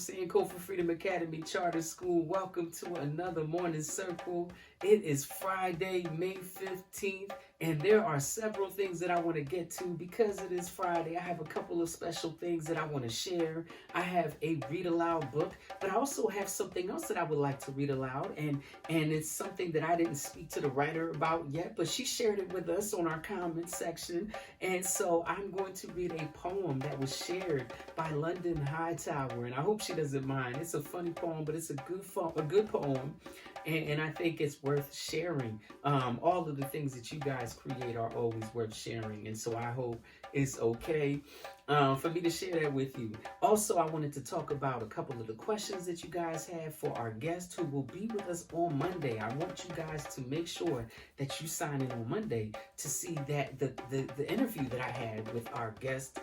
Sankofa Freedom Academy Charter School. Welcome to another morning circle. It is Friday, May 15th, and there are several things that I want to get to because it is Friday. I have a couple of special things that I want to share. I have a read aloud book, but I also have something else that I would like to read aloud, and it's something that I didn't speak to the writer about yet, but she shared it with us on our comment section. And so I'm going to read a poem that was shared by London Hightower, and I hope she doesn't mind. It's a funny poem, but it's a good poem, and I think it's worth sharing. All of the things that you guys create are always worth sharing, and so I hope it's okay for me to share that with you. Also, I wanted to talk about a couple of the questions that you guys have for our guest who will be with us on Monday. I want you guys to make sure that you sign in on Monday to see that the interview that I had with our guest,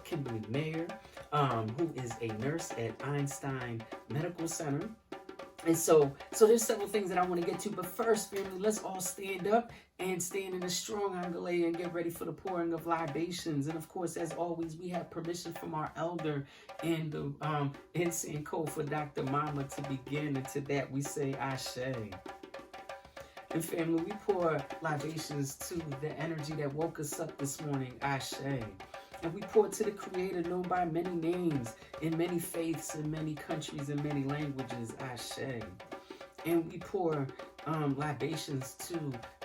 Kimberly Mayer, who is a nurse at Einstein Medical Center. And so there's several things that I want to get to. But first, family, let's all stand up and stand in a strong angle and get ready for the pouring of libations. And of course, as always, we have permission from our elder in the in Sankofa, Dr. Mama, to begin. And to that, we say Ashe. And family, we pour libations to the energy that woke us up this morning, Ashe. And we pour to the Creator known by many names, in many faiths, in many countries, in many languages, Ashe. And we pour libations to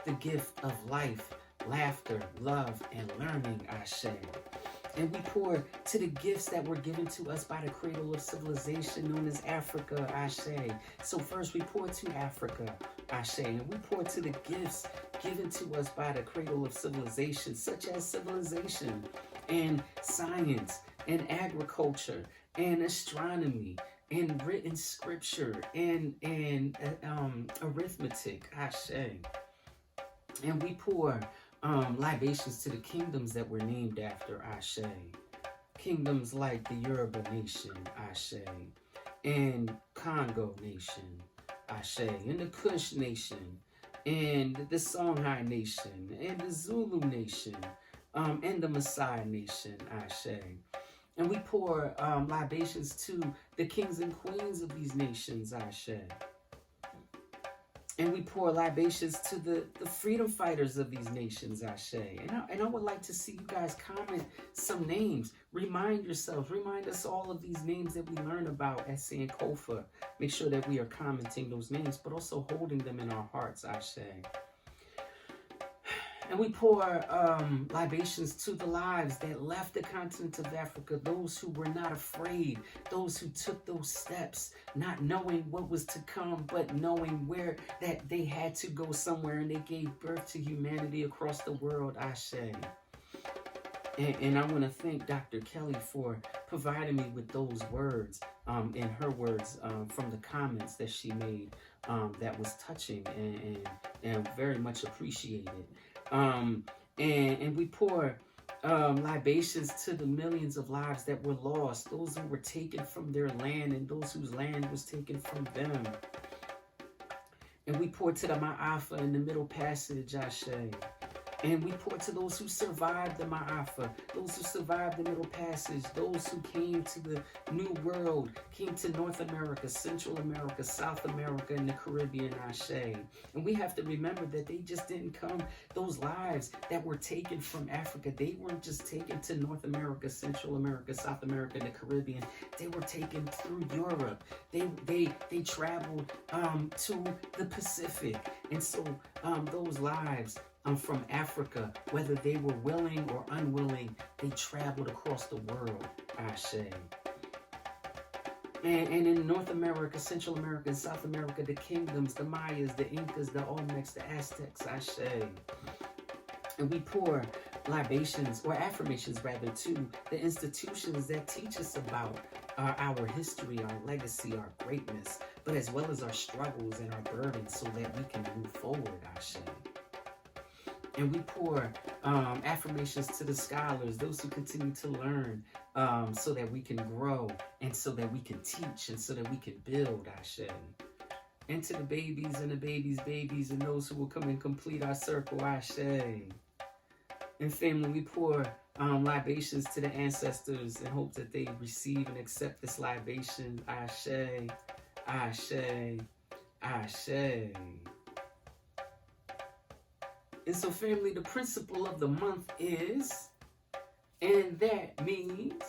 the gift of life, laughter, love, and learning, Ashe. And we pour to the gifts that were given to us by the cradle of civilization known as Africa, Ashe. So first we pour to Africa, Ashe. And we pour to the gifts given to us by the cradle of civilization, such as civilization and science and agriculture and astronomy and written scripture and arithmetic, Ashe. And we pour libations to the kingdoms that were named after, Ashe. Kingdoms like the Yoruba nation, Ashe, and Congo nation, Ashe, and the Kush nation, and the Songhai nation, and the Zulu nation, and the Maasai nation, Ashe. And we pour libations to the kings and queens of these nations, Ashe. And we pour libations to the freedom fighters of these nations, Ashe. And I would like to see you guys comment some names. Remind yourselves, remind us all of these names that we learn about at Sankofa. Make sure that we are commenting those names, but also holding them in our hearts, Ashe. And we pour libations to the lives that left the continent of Africa, those who were not afraid, those who took those steps, not knowing what was to come, but knowing where that they had to go somewhere, and they gave birth to humanity across the world, Ashe. And I want to thank Dr. Kelly for providing me with those words, in her words, from the comments that she made, that was touching and very much appreciated. And we pour libations to the millions of lives that were lost, those who were taken from their land and those whose land was taken from them. And we pour to the Ma'afa in the Middle Passage, Ashe. And we pour to those who survived the Ma'afa, those who survived the Middle Passage, those who came to the New World, came to North America, Central America, South America, and the Caribbean, Ashe. And we have to remember that they just didn't come, those lives that were taken from Africa, they weren't just taken to North America, Central America, South America, and the Caribbean. They were taken through Europe. They traveled to the Pacific. And so those lives from Africa, whether they were willing or unwilling, they traveled across the world, Ashe. And in North America, Central America, and South America, the kingdoms, the Mayas, the Incas, the Olmecs, the Aztecs, Ashe. And we pour libations, or affirmations rather, to the institutions that teach us about our history, our legacy, our greatness, but as well as our struggles and our burdens so that we can move forward, Ashe. And we pour affirmations to the scholars, those who continue to learn, so that we can grow, and so that we can teach, and so that we can build, Ashe. And to the babies and the babies' babies, and those who will come and complete our circle, Ashe. And family, we pour libations to the ancestors and hope that they receive and accept this libation. Ashe, ashe, ashe. And so, family, the principle of the month is, and that means,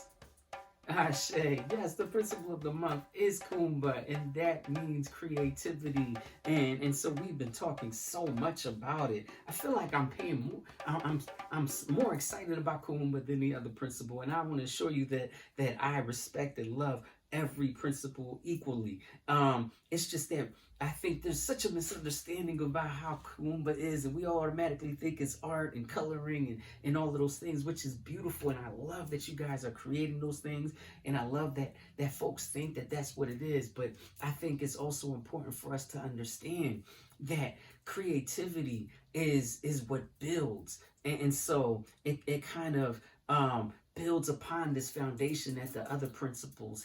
Ashe. Yes, the principle of the month is Kumba, and that means creativity. And so we've been talking so much about it. I feel like I'm paying more. I'm more excited about Kumba than the other principle, and I want to assure you that I respect and love every principle equally. It's just that I think there's such a misunderstanding about how Kumba is, and we automatically think it's art and coloring and all of those things, which is beautiful. And I love that you guys are creating those things, and I love that folks think that that's what it is. But I think it's also important for us to understand that creativity is what builds, and so it kind of builds upon this foundation that the other principles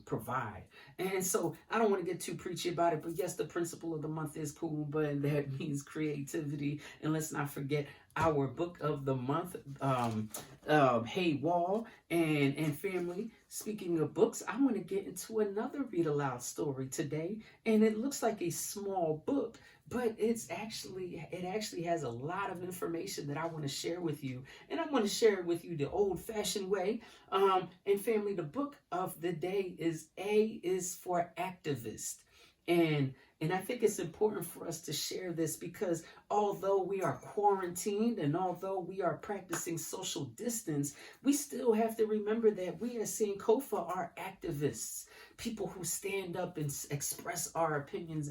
provide. And so I don't want to get too preachy about it, but yes, the principle of the month is Kumba, and that means creativity. And let's not forget our book of the month, Hey Wall and family. Speaking of books, I want to get into another Read Aloud story today, and it looks like a small book, but it actually has a lot of information that I want to share with you, and I want to share it with you the old-fashioned way. And family, the book of the day is A is for Activist, and I think it's important for us to share this because although we are quarantined and although we are practicing social distance, we still have to remember that we as Sankofa are activists, people who stand up and express our opinions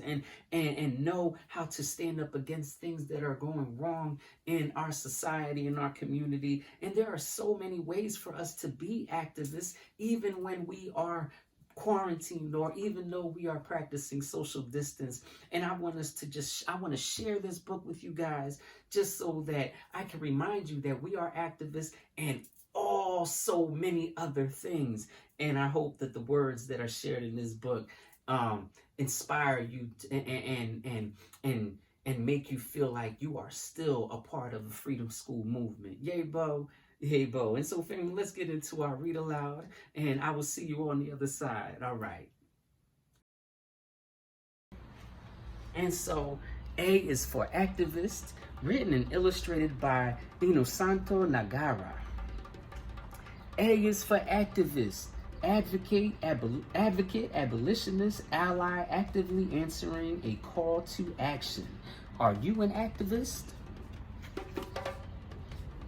and know how to stand up against things that are going wrong in our society, in our community. And there are so many ways for us to be activists, even when we are quarantined or even though we are practicing social distance. And I want to share this book with you guys just so that I can remind you that we are activists and so many other things. And I hope that the words that are shared in this book inspire you and make you feel like you are still a part of the Freedom School movement. Yay, Bo. Hey, Bo. And so, family, let's get into our Read Aloud, and I will see you on the other side. All right. And so, A is for Activist, written and illustrated by Inosanto Nagara. A is for Activist, advocate, abolitionist, ally, actively answering a call to action. Are you an activist?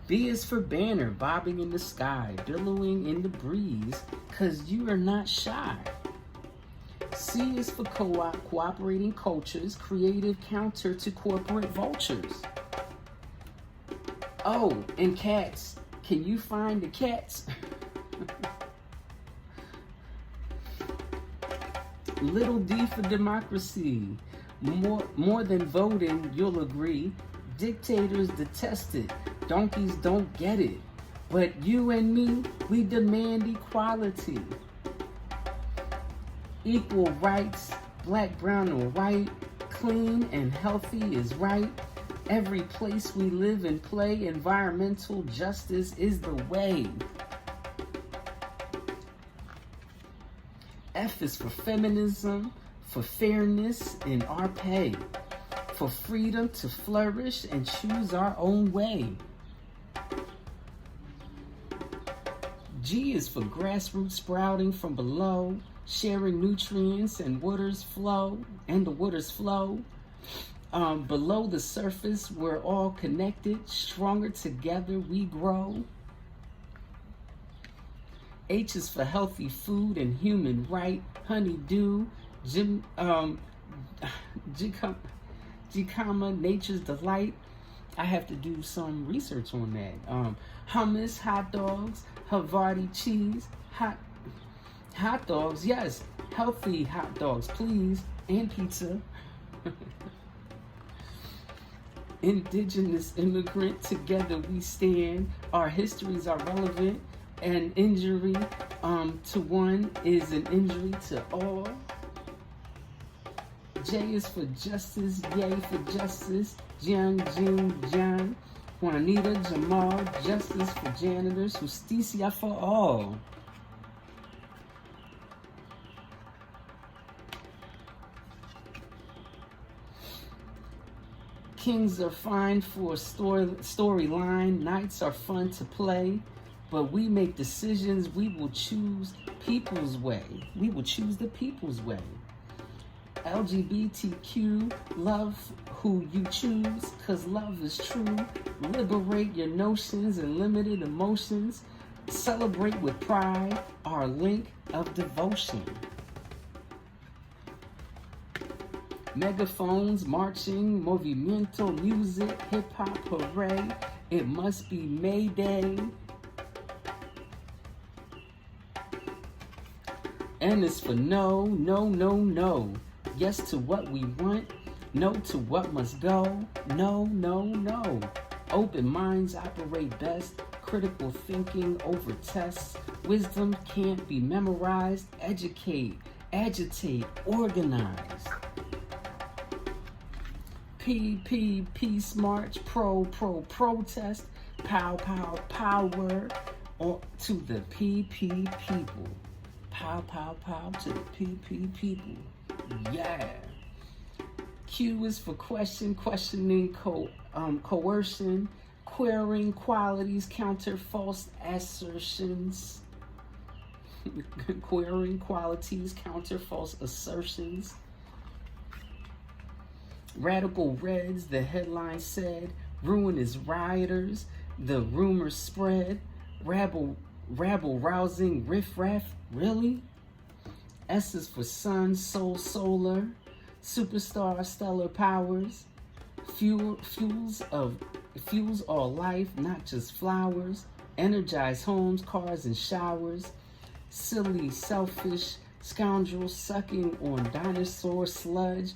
B is for banner, bobbing in the sky, billowing in the breeze, cause you are not shy. C is for cooperating cultures, creative counter to corporate vultures. Oh, and cats, can you find the cats? Little D for democracy, more than voting, you'll agree. Dictators detest it. Donkeys don't get it. But you and me, we demand equality. Equal rights, black, brown, or white, clean and healthy is right. Every place we live and play, environmental justice is the way. F is for feminism, for fairness in our pay, for freedom to flourish and choose our own way. G is for grassroots sprouting from below, sharing nutrients and the waters flow. Below the surface, we're all connected, stronger together we grow. H is for healthy food and human right, honeydew, Jicama, nature's delight. I have to do some research on that. Hummus, hot dogs, Havarti cheese, hot dogs, yes, healthy hot dogs, please, and pizza. Indigenous immigrant, together we stand. Our histories are relevant. An injury to one is an injury to all. J is for justice, yay for justice, Jiang, Jing, Jiang. Juanita, Jamal, justice for janitors, justicia for all. Kings are fine for a storyline. Nights are fun to play, but we make decisions. We will choose people's way. We will choose the people's way. LGBTQ, love who you choose, cause love is true. Liberate your notions and limited emotions. Celebrate with pride our link of devotion. Megaphones, marching, movimiento, music, hip-hop, hooray. It must be May Day. N is for no, no, no, no. Yes to what we want, no to what must go. No, no, no. Open minds operate best. Critical thinking over tests. Wisdom can't be memorized. Educate, agitate, organize. P, peace march, protest, pow, power to the PP people. Pow, to the PP people. Yeah. Q is for question, questioning, coercion, querying qualities, counter false assertions. Querying qualities, counter false assertions. Radical Reds, the headline said, ruinous rioters, the rumors spread, rabble rousing riffraff, really? S is for sun, soul, solar, superstar, stellar powers, fuels all life, not just flowers, energize homes, cars, and showers, silly, selfish, scoundrels sucking on dinosaur sludge,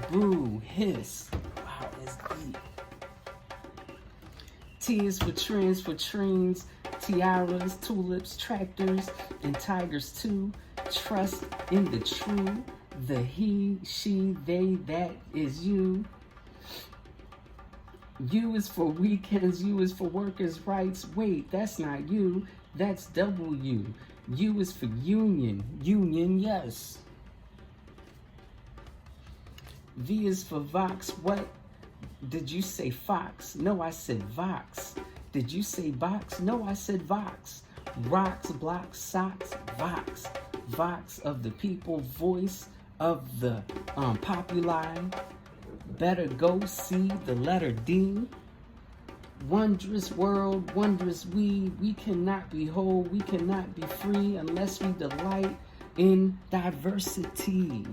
brew, hiss. Wow, that's deep. T is for trends, for trains, tiaras, tulips, tractors, and tigers too. Trust in the true, the he, she, they, that is you. U is for weekends, U is for workers' rights. Wait, that's not you, that's W. U is for union, yes. V is for Vox. What? Did you say Fox? No, I said Vox. Did you say box? No, I said Vox. Rocks, blocks, socks, Vox. Vox of the people, voice of the populi. Better go see the letter D. Wondrous world, wondrous we cannot be whole, we cannot be free unless we delight in diversity.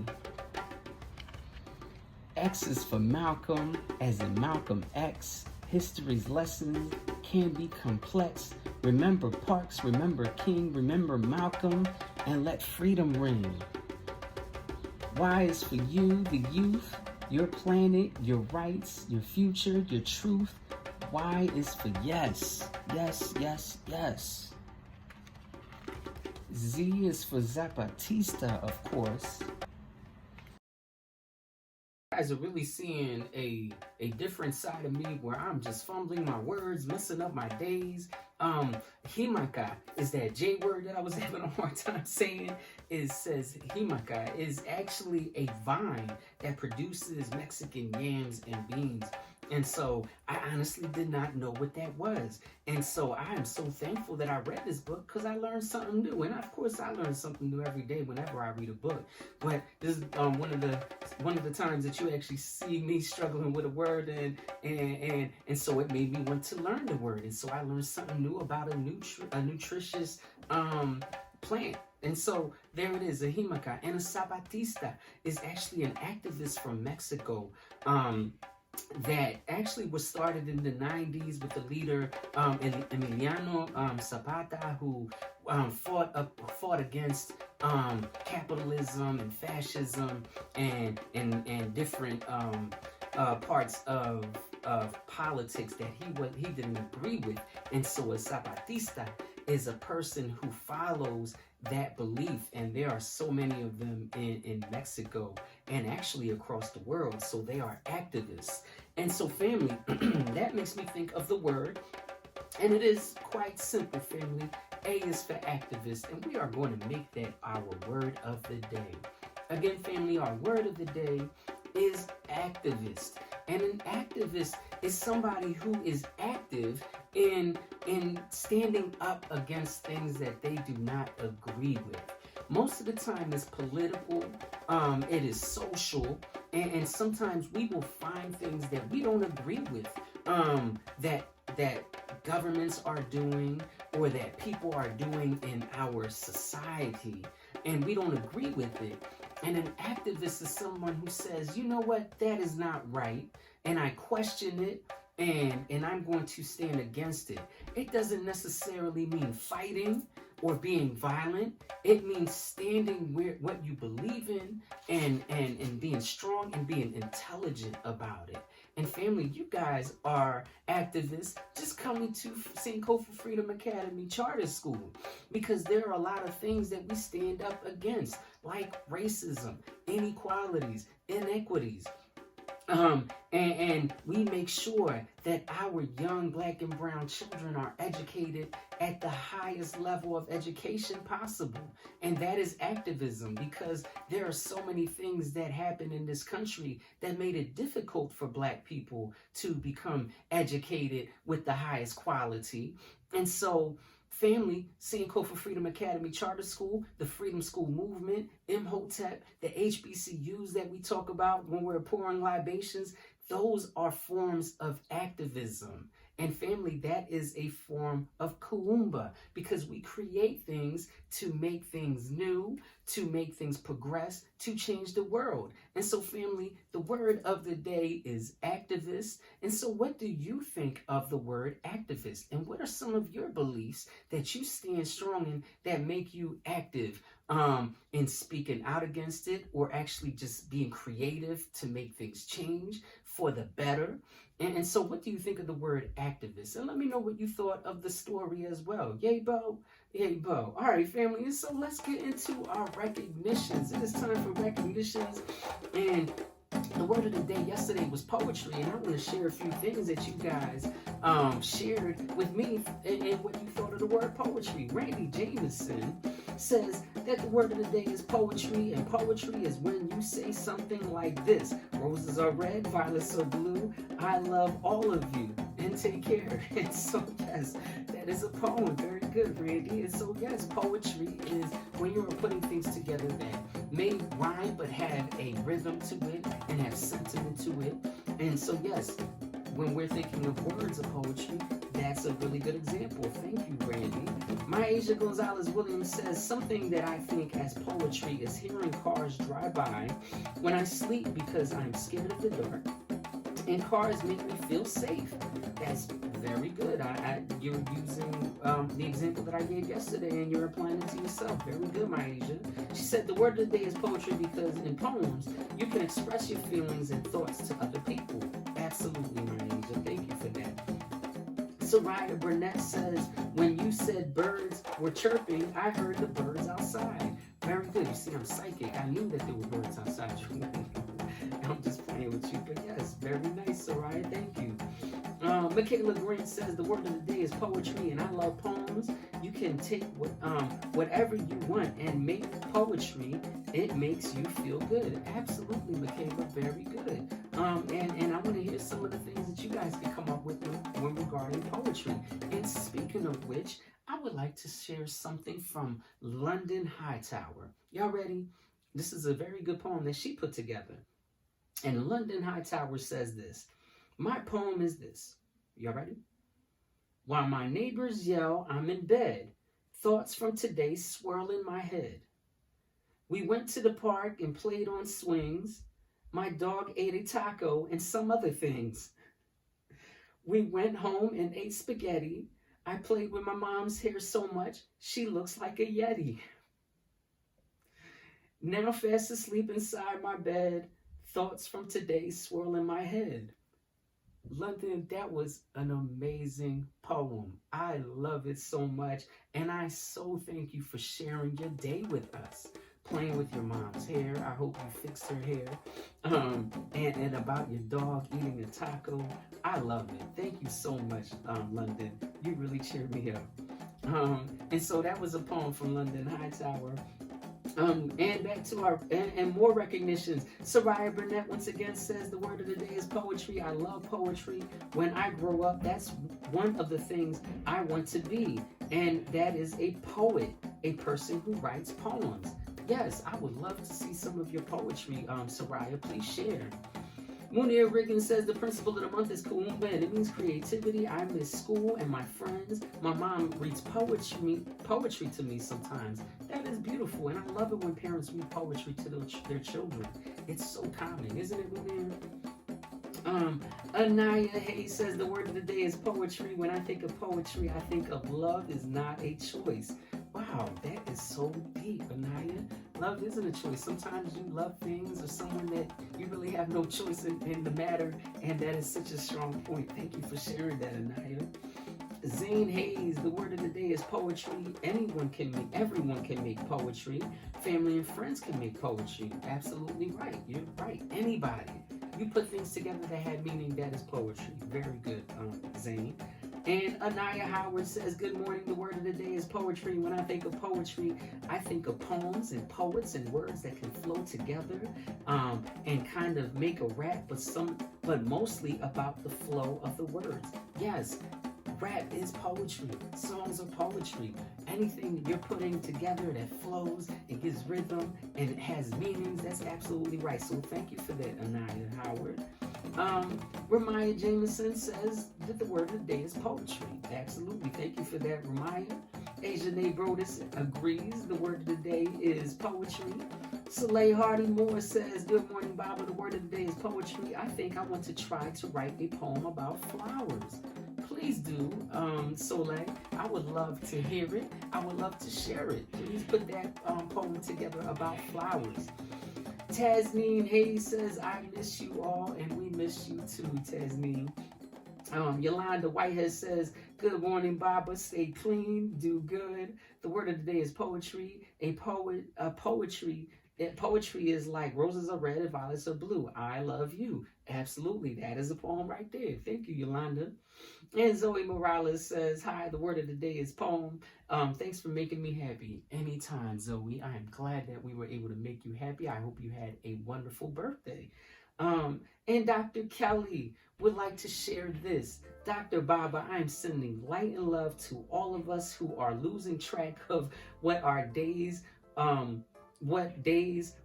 X is for Malcolm, as in Malcolm X. History's lessons can be complex. Remember Parks, remember King, remember Malcolm, and let freedom ring. Y is for you, the youth, your planet, your rights, your future, your truth. Y is for yes, yes, yes, yes. Z is for Zapatista, of course. You guys are really seeing a different side of me where I'm just fumbling my words, messing up my days. Himaka is that J word that I was having a hard time saying. It says himaka is actually a vine that produces Mexican yams and beans. And so I honestly did not know what that was. And so I am so thankful that I read this book because I learned something new. And of course I learn something new every day whenever I read a book. But this is one of the times that you actually see me struggling with a word, and so it made me want to learn the word. And so I learned something new about a nutritious plant. And so there it is, a himaka. And a zapatista is actually an activist from Mexico that actually was started in the 90s with the leader Emiliano Zapata, who fought against capitalism and fascism and different parts of politics that he didn't agree with. And so a Zapatista is a person who follows that belief, and there are so many of them in Mexico and actually across the world. So they are activists. And so, family, that makes me think of the word, and it is quite simple, family. A is for activist, and we are going to make that our word of the day. Again, family, our word of the day is activist. And an activist is somebody who is active in standing up against things that they do not agree with. Most of the time it's political, it is social, and sometimes we will find things that we don't agree with, that governments are doing or that people are doing in our society, and we don't agree with it. And an activist is someone who says, you know what, that is not right, and I question it, and I'm going to stand against it. It doesn't necessarily mean fighting or being violent. It means standing where what you believe in, and being strong and being intelligent about it. And family, you guys are activists just coming to St. Kofa Freedom Academy Charter School, because there are a lot of things that we stand up against, like racism, inequalities, inequities. And we make sure that our young Black and brown children are educated at the highest level of education possible. And that is activism, because there are so many things that happen in this country that made it difficult for Black people to become educated with the highest quality. And so, family, St. Kofa Freedom Academy Charter School, the Freedom School Movement, Imhotep, the HBCUs that we talk about when we're pouring libations, those are forms of activism. And family, that is a form of Kuumba, because we create things to make things new, to make things progress, to change the world. And so, family, the word of the day is activist. And so what do you think of the word activist? And what are some of your beliefs that you stand strong in that make you active in speaking out against it, or actually just being creative to make things change for the better? And so what do you think of the word activist? And let me know what you thought of the story as well. Yay, Bo? Yay, Bo. All right, family. And so let's get into our recognitions. It is time for recognitions. And the word of the day yesterday was poetry, and I want to share a few things that you guys shared with me and what you thought of the word poetry. Randy Jameson says that the word of the day is poetry, and poetry is when you say something like this: roses are red, violets are blue, I love all of you, and take care. And so, yes, that is a poem. Very good, Randy. And so, yes, poetry is when you are putting things together that may rhyme but have a rhythm to it and have sentiment to it. And so, yes, when we're thinking of words of poetry, that's a really good example. Thank you, Randy. Myasia Gonzalez Williams says, something that I think as poetry is hearing cars drive by when I sleep because I'm scared of the dark, and cars make me feel safe. That's very good. You're using the example that I gave yesterday, and you're applying it to yourself. Very good, Myasia. She said the word of the day is poetry because in poems, you can express your feelings and thoughts to other people. Absolutely, Myasia. Thank you for that. Soraya Burnett says, when you said birds were chirping, I heard the birds outside. Very good. You see, I'm psychic. I knew that there were birds outside. I'm just playing with you. But yes, very nice, Soraya. Thank you. Michaela Grant says the word of the day is poetry, and I love poems. You can take whatever you want and make poetry. It makes you feel good. Absolutely, Michaela. Very good. And I want to hear some of the things that you guys can come up with when regarding poetry. And speaking of which, I would like to share something from London Hightower. Y'all ready? This is a very good poem that she put together. And London Hightower says this. My poem is this. Y'all ready? While my neighbors yell, I'm in bed. Thoughts from today swirl in my head. We went to the park and played on swings. My dog ate a taco and some other things. We went home and ate spaghetti. I played with my mom's hair so much, she looks like a Yeti. Now fast asleep inside my bed, thoughts from today swirl in my head. London, that was an amazing poem. I love it so much, and I so thank you for sharing your day with us, playing with your mom's hair. I hope you fixed her hair. And about your dog eating a taco. I love it. Thank you so much, London. You really cheered me up. And so that was a poem from London Hightower. And back to our and more recognitions. Soraya Burnett once again says the word of the day is poetry. I love poetry. When I grow up, that's one of the things I want to be, and that is a poet, a person who writes poems. Yes, I would love to see some of your poetry, Soraya. Please share. Munir Riggins says the principle of the month is Kuumba, and it means creativity. I miss school and my friends. My mom reads poetry to me sometimes. That is beautiful, and I love it when parents read poetry to their children. It's so calming, isn't it, Munir? Anaya Hayes says the word of the day is poetry. When I think of poetry, I think of love is not a choice. Wow, that is so deep, Anaya. Love isn't a choice. Sometimes you love things or someone that you really have no choice in the matter, and that is such a strong point. Thank you for sharing that, Anaya. Zane Hayes, the word of the day is poetry. Everyone can make poetry. Family and friends can make poetry. Absolutely right. You're right. Anybody. You put things together that had meaning, that is poetry. Very good, Zane. And Anaya Howard says, good morning, the word of the day is poetry. When I think of poetry, I think of poems and poets and words that can flow together and kind of make a rap, but mostly about the flow of the words. Yes, rap is poetry. Songs are poetry. Anything you're putting together that flows and gives rhythm and it has meanings, that's absolutely right. So thank you for that, Anaya Howard. Ramaya Jameson says that the word of the day is poetry. Absolutely. Thank you for that, Ramaya. Asia Nay Brodus agrees the word of the day is poetry. Soleil Hardy Moore says, good morning, Baba. The word of the day is poetry. I think I want to try to write a poem about flowers. Please do, Soleil. I would love to hear it. I would love to share it. Please put that poem together about flowers. Tasneem Hayes says, I miss you all, and we miss you too, Tasneem. Yolanda Whitehead says, good morning, Baba. Stay clean, do good. The word of the day is poetry. Poetry is like roses are red and violets are blue. I love you. Absolutely. That is a poem right there. Thank you, Yolanda. And Zoe Morales says, hi, the word of the day is poem. Thanks for making me happy. Anytime, Zoe. I am glad that we were able to make you happy. I hope you had a wonderful birthday. And Dr. Kelly would like to share this. Dr. Baba, I am sending light and love to all of us who are losing track of what days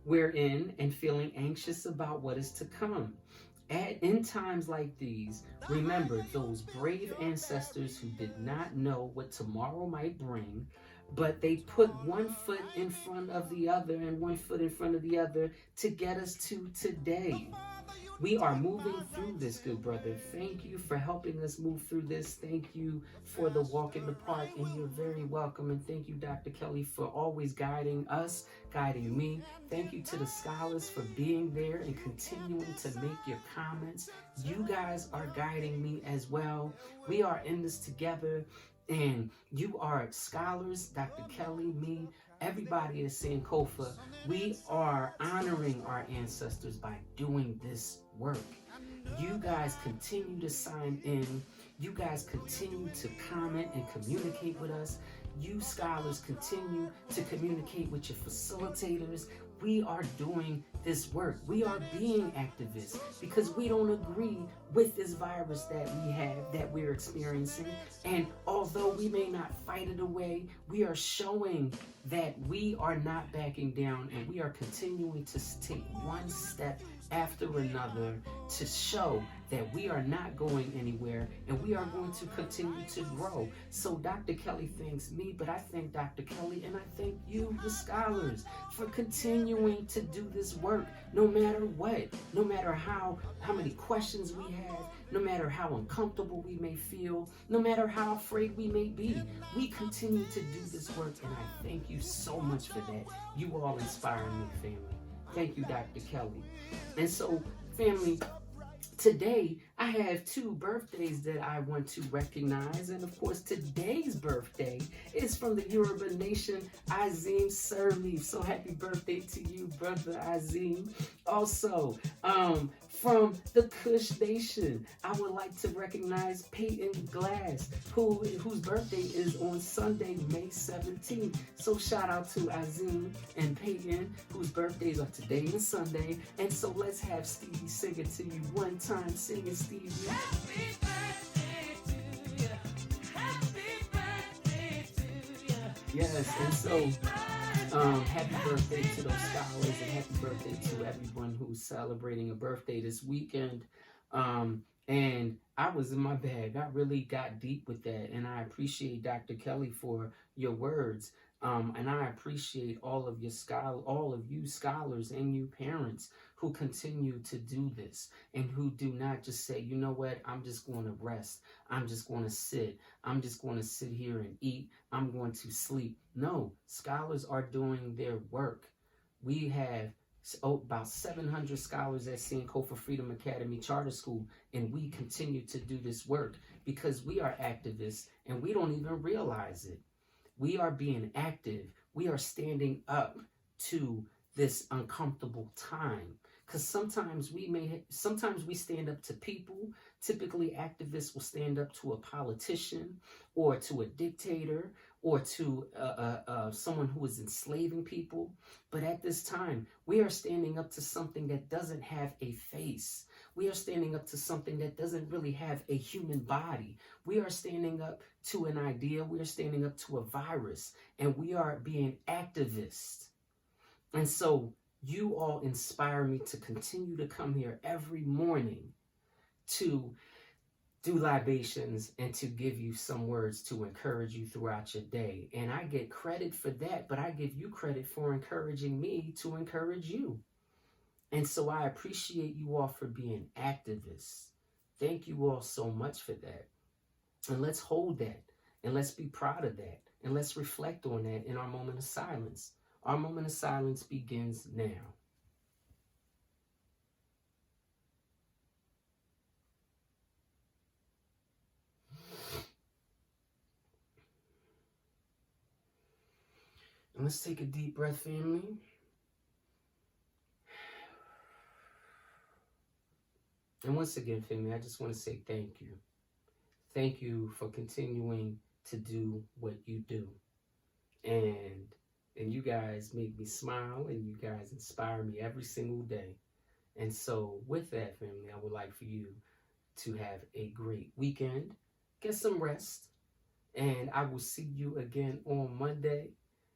we're in and feeling anxious about what is to come. In times like these, remember those brave ancestors who did not know what tomorrow might bring, but they put one foot in front of the other and one foot in front of the other to get us to today. We are moving through this, good brother. Thank you for helping us move through this. Thank you for the walk in the park, and you're very welcome. And thank you, Dr. Kelly, for always guiding us, guiding me. Thank you to the scholars for being there and continuing to make your comments. You guys are guiding me as well. We are in this together, and you are scholars, Dr. Kelly, me, everybody is saying Kofa. We are honoring our ancestors by doing this work. You guys continue to sign in. You guys continue to comment and communicate with us. You scholars continue to communicate with your facilitators. We are doing this work. We are being activists because we don't agree with this virus that we have, that we're experiencing. And although we may not fight it away, we are showing that we are not backing down, and we are continuing to take one step after another to show that we are not going anywhere, and we are going to continue to grow. So Dr. Kelly thanks me, but I thank Dr. Kelly, and I thank you, the scholars, for continuing to do this work, no matter what, no matter how many questions we have, no matter how uncomfortable we may feel, no matter how afraid we may be. We continue to do this work, and I thank you so much for that. You all inspire me, family. Thank you, Dr. Kelly. And so, family, Today, I have two birthdays that I want to recognize. And of course, today's birthday is from the Yoruba nation, Azim Sirleaf. So happy birthday to you, brother Azim. Also, from the Kush Nation, I would like to recognize Peyton Glass, whose birthday is on Sunday, May 17th. So shout out to Azim and Peyton, whose birthdays are today and Sunday. And so let's have Stevie sing it to you one time. Sing it, Stevie. Happy birthday to you. Happy birthday to you. Yes, and so happy birthday to those scholars, and happy birthday to everyone who's celebrating a birthday this weekend. And I was in my bag. I really got deep with that, and I appreciate Dr. Kelly for your words. And I appreciate all of you scholars and you parents who continue to do this and who do not just say, you know what, I'm just going to rest. I'm just going to sit. I'm just going to sit here and eat. I'm going to sleep. No, scholars are doing their work. We have about 700 scholars at Sankofa Freedom Academy Charter School, and we continue to do this work because we are activists and we don't even realize it. We are being active. We are standing up to this uncomfortable time. Because sometimes we stand up to people. Typically, activists will stand up to a politician or to a dictator or to someone who is enslaving people. But at this time, we are standing up to something that doesn't have a face. We are standing up to something that doesn't really have a human body. We are standing up to an idea. We are standing up to a virus. And we are being activists. And so you all inspire me to continue to come here every morning to do libations and to give you some words to encourage you throughout your day. And I get credit for that, but I give you credit for encouraging me to encourage you. And so I appreciate you all for being activists. Thank you all so much for that. And let's hold that. And let's be proud of that. And let's reflect on that in our moment of silence. Our moment of silence begins now. And let's take a deep breath, family. And once again, family, I just want to say thank you. Thank you for continuing to do what you do. And you guys make me smile, and you guys inspire me every single day. And so with that, family, I would like for you to have a great weekend. Get some rest. And I will see you again on Monday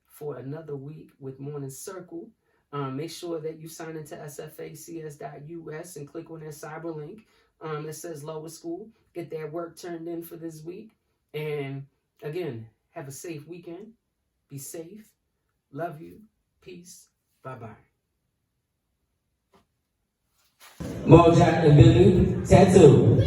for another week with Morning Circle. Make sure that you sign into sfacs.us and click on that cyber link that says lower school. Get that work turned in for this week. And again, have a safe weekend. Be safe. Love you. Peace. Bye-bye. Mo Jack and Billy, tattoo.